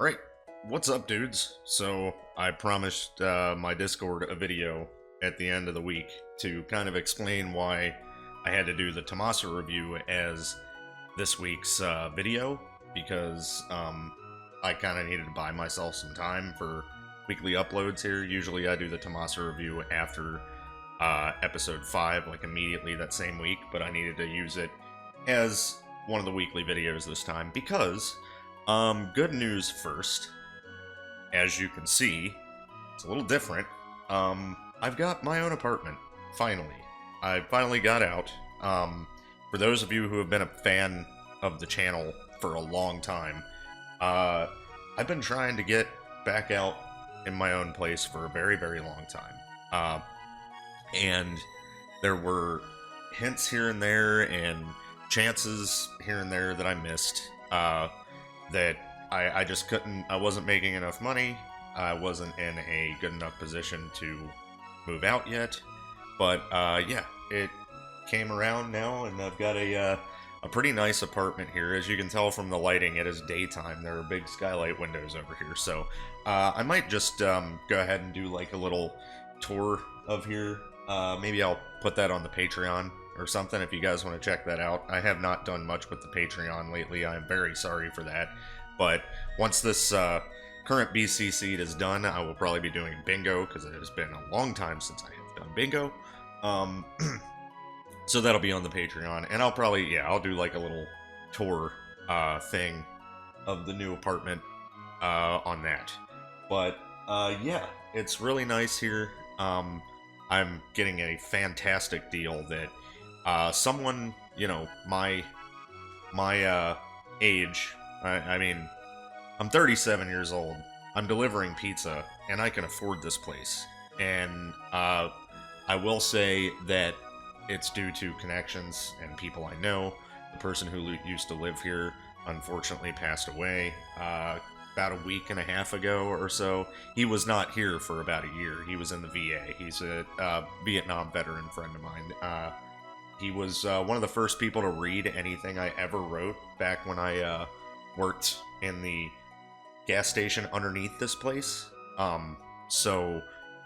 Alright, what's up, dudes? So, I promised my Discord a video at the end of the week to kind of explain why I had to do the Tomasa review as this week's video, because I kind of needed to buy myself some time for weekly uploads here. Usually I do the Tomasa review after episode 5, like immediately that same week, but I needed to use it as one of the weekly videos this time because good news first. As you can see, it's a little different. I've got my own apartment, finally. I finally got out. For those of you who have been a fan of the channel for a long time, I've been trying to get back out in my own place for a very, very long time. And there were hints here and there and chances here and there that I missed, that I just couldn't, I wasn't making enough money, I wasn't in a good enough position to move out yet, but yeah, it came around now, and I've got a pretty nice apartment here. As you can tell from the lighting, it is daytime. There are big skylight windows over here, so I might just go ahead and do like a little tour of here. Maybe I'll put that on the Patreon or something if you guys want to check that out. I have not done much with the Patreon lately. I'm very sorry for that. But once this current BC seed is done, I will probably be doing bingo, because it has been a long time since I have done bingo. So that'll be on the Patreon, and I'll probably, yeah, I'll do like a little tour thing of the new apartment on that. But yeah, it's really nice here. I'm getting a fantastic deal that someone, you know, my age, I mean, I'm 37 years old, I'm delivering pizza, and I can afford this place. And I will say that it's due to connections and people I know. The person who used to live here unfortunately passed away about a week and a half ago or so. He was not here for about a year. He was in the VA. He's a Vietnam veteran friend of mine. He was one of the first people to read anything I ever wrote back when I worked in the gas station underneath this place. So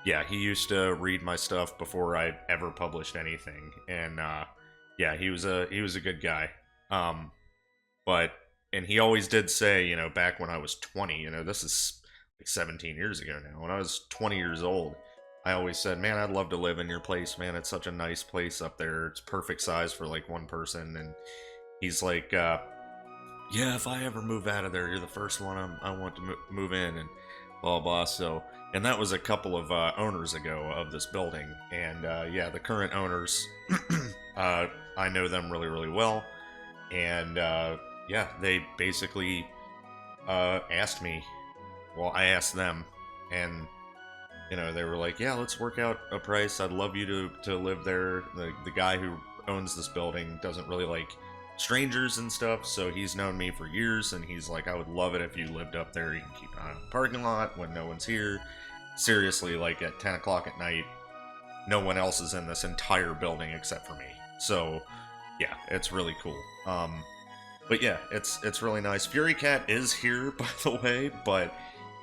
yeah, he used to read my stuff before I ever published anything, and yeah, he was a good guy. And he always did say, you know, back when I was 20, you know, this is like 17 years ago now, when I was 20 years old, I always said, man, I'd love to live in your place, man. It's such a nice place up there. It's perfect size for like one person. And he's like, yeah, if I ever move out of there, you're the first one I want to move in, and blah, blah. So, and that was a couple of owners ago of this building. And yeah, the current owners, I know them really, really well. And yeah, they basically asked me, well, I asked them, and you know, they were like, yeah, let's work out a price. I'd love you to live there. The guy who owns this building doesn't really like strangers and stuff, so he's known me for years, and he's like, I would love it if you lived up there. You can keep an eye on the parking lot when no one's here. Seriously, like at 10 o'clock at night, no one else is in this entire building except for me. So yeah, it's really cool. But yeah, it's really nice. Fury Cat is here, by the way, but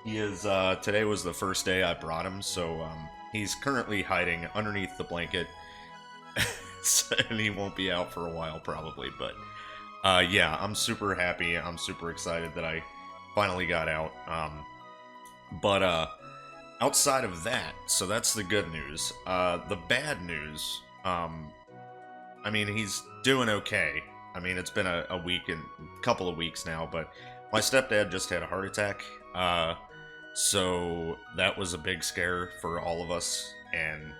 he is, today was the first day I brought him, so he's currently hiding underneath the blanket, and he won't be out for a while probably, but yeah, I'm super happy, I'm super excited that I finally got out. But outside of that, so that's the good news. The bad news, I mean, he's doing okay. I mean, it's been a week and a couple of weeks now, but my stepdad just had a heart attack, so that was a big scare for all of us, and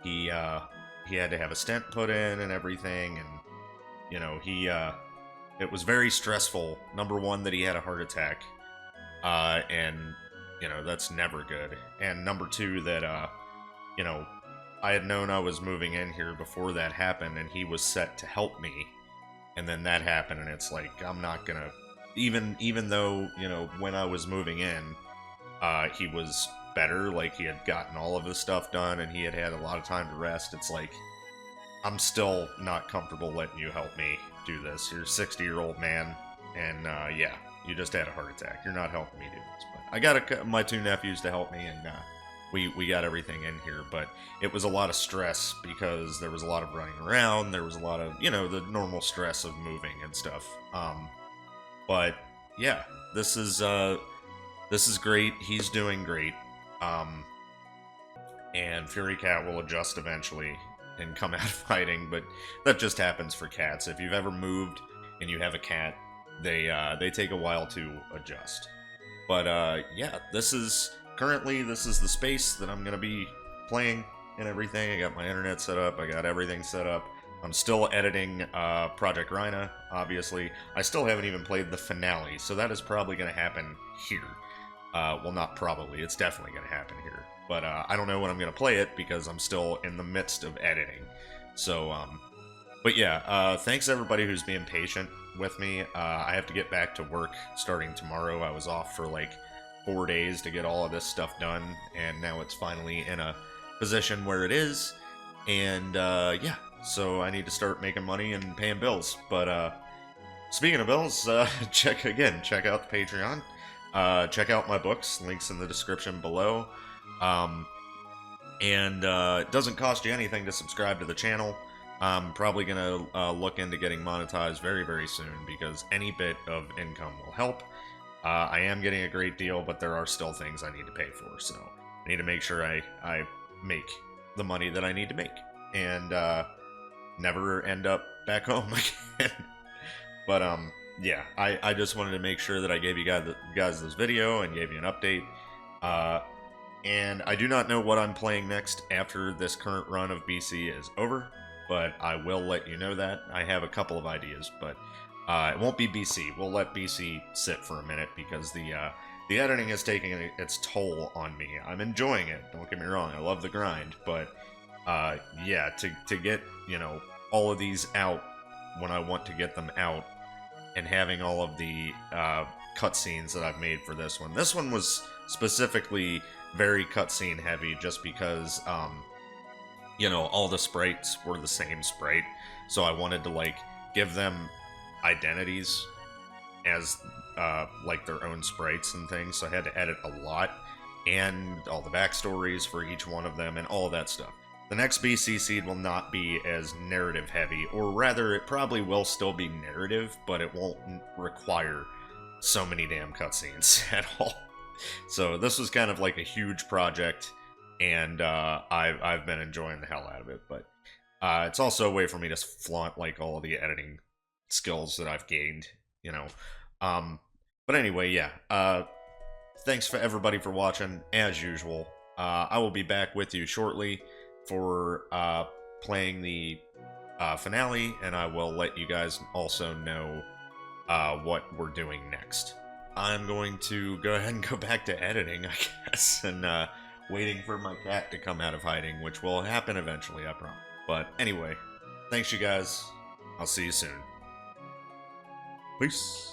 he had to have a stent put in and everything, and you know, it was very stressful. Number one, that he had a heart attack, and you know, that's never good. And number two, that you know, I had known I was moving in here before that happened, and he was set to help me, and then that happened, and it's like, I'm not gonna, even though, you know, when I was moving in, he was better, like he had gotten all of his stuff done and he had had a lot of time to rest. It's like, I'm still not comfortable letting you help me do this. You're a 60-year-old man, and yeah, You just had a heart attack. You're not helping me do this. But I got my 2 nephews to help me, and we got everything in here. But it was a lot of stress because there was a lot of running around. There was a lot of, you know, the normal stress of moving and stuff. But yeah, this is great. He's doing great. And Fury Cat will adjust eventually and come out of hiding, but that just happens for cats. If you've ever moved and you have a cat, they take a while to adjust. But yeah, this is the space that I'm gonna be playing and everything. I got my internet set up, I got everything set up. I'm still editing Project Rhina, obviously. I still haven't even played the finale, so that is probably gonna happen here. Well, not probably, it's definitely gonna happen here. But I don't know when I'm going to play it because I'm still in the midst of editing. So, but yeah, thanks everybody who's being patient with me. I have to get back to work starting tomorrow. I was off for like 4 days to get all of this stuff done, and now it's finally in a position where it is. And yeah, so I need to start making money and paying bills. But speaking of bills, check out the Patreon. Check out my books, links in the description below. It doesn't cost you anything to subscribe to the channel. I'm probably gonna look into getting monetized very, very soon because any bit of income will help. I am getting a great deal, but there are still things I need to pay for, so I need to make sure I make the money that I need to make and never end up back home again. But yeah, I just wanted to make sure that I gave you guys this video and gave you an update. And I do not know what I'm playing next after this current run of BC is over, but I will let you know that. I have a couple of ideas, but it won't be BC. We'll let BC sit for a minute because the editing is taking its toll on me. I'm enjoying it, don't get me wrong. I love the grind, but yeah, to get, you know, all of these out when I want to get them out and having all of the cutscenes that I've made for this one. This one was specifically very cutscene heavy just because, you know, all the sprites were the same sprite. So I wanted to, like, give them identities as, like, their own sprites and things. So I had to edit a lot and all the backstories for each one of them and all of that stuff. The next BC seed will not be as narrative heavy, or rather, it probably will still be narrative, but it won't require so many damn cutscenes at all. So this was kind of like a huge project, and I've been enjoying the hell out of it. But it's also a way for me to flaunt like all of the editing skills that I've gained, you know. But anyway, yeah. Thanks for everybody for watching, as usual. I will be back with you shortly for playing the finale, and I will let you guys also know what we're doing next. I'm going to go ahead and go back to editing, I guess, and waiting for my cat to come out of hiding, which will happen eventually, I promise. But anyway, thanks you guys. I'll see you soon. Peace.